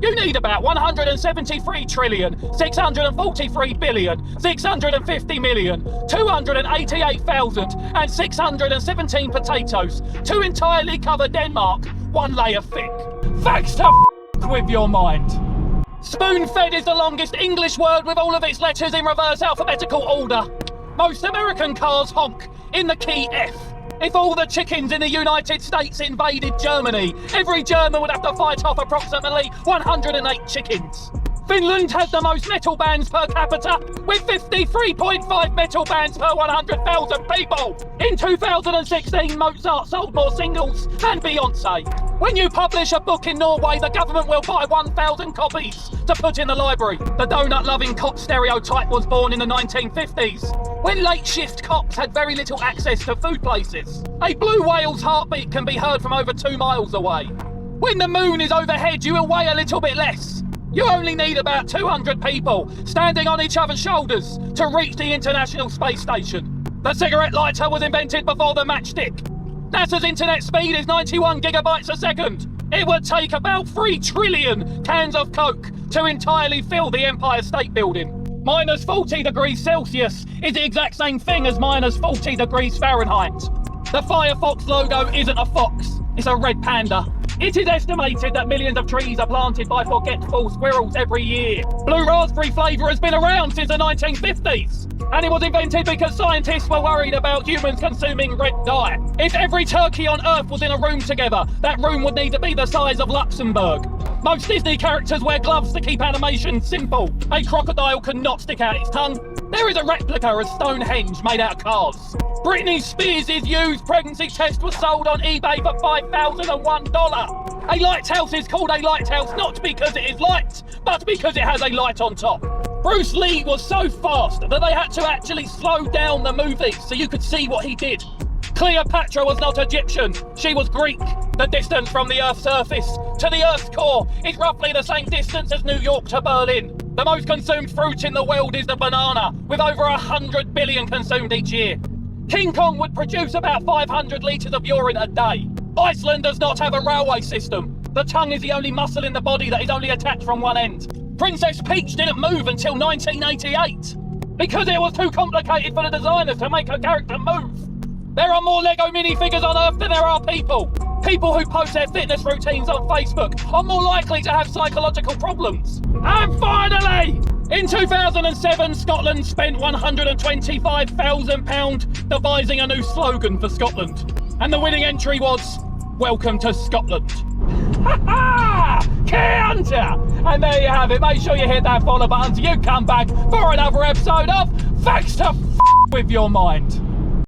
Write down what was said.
You need about 173 trillion, 643 billion, 650 million, 288,000 and 617 potatoes to entirely cover Denmark, one layer thick. Facts to with your mind. Spoonfed is the longest English word with all of its letters in reverse alphabetical order. Most American cars honk in the key F. If all the chickens in the United States invaded Germany, every German would have to fight off approximately 108 chickens. Finland has the most metal bands per capita, with 53.5 metal bands per 100,000 people. In 2016, Mozart sold more singles than Beyonce. When you publish a book in Norway, the government will buy 1,000 copies to put in the library. The donut-loving cop stereotype was born in the 1950s, when late shift cops had very little access to food places. A blue whale's heartbeat can be heard from over 2 miles away. When the moon is overhead, you will weigh a little bit less. You only need about 200 people standing on each other's shoulders to reach the International Space Station. The cigarette lighter was invented before the matchstick. NASA's internet speed is 91 gigabytes a second. It would take about 3 trillion cans of Coke to entirely fill the Empire State Building. Minus 40 degrees Celsius is the exact same thing as minus 40 degrees Fahrenheit. The Firefox logo isn't a fox, it's a red panda. It is estimated that millions of trees are planted by forgetful squirrels every year. Blue raspberry flavour has been around since the 1950s, and it was invented because scientists were worried about humans consuming red dye. If every turkey on Earth was in a room together, that room would need to be the size of Luxembourg. Most Disney characters wear gloves to keep animation simple. A crocodile cannot stick out its tongue. There is a replica of Stonehenge made out of cars. Britney Spears' used pregnancy test was sold on eBay for $5,001. A lighthouse is called a lighthouse not because it is light, but because it has a light on top. Bruce Lee was so fast that they had to actually slow down the movie so you could see what he did. Cleopatra was not Egyptian, she was Greek. The distance from the Earth's surface to the Earth's core is roughly the same distance as New York to Berlin. The most consumed fruit in the world is the banana, with over 100 billion consumed each year. King Kong would produce about 500 litres of urine a day. Iceland does not have a railway system. The tongue is the only muscle in the body that is only attached from one end. Princess Peach didn't move until 1988, because it was too complicated for the designers to make her character move. There are more Lego minifigures on Earth than there are people. People who post their fitness routines on Facebook are more likely to have psychological problems. And finally, in 2007, Scotland spent £125,000 devising a new slogan for Scotland. And the winning entry was, "Welcome to Scotland." Ha ha! Hunter! And there you have it. Make sure you hit that follow button so you come back for another episode of Facts to with your mind.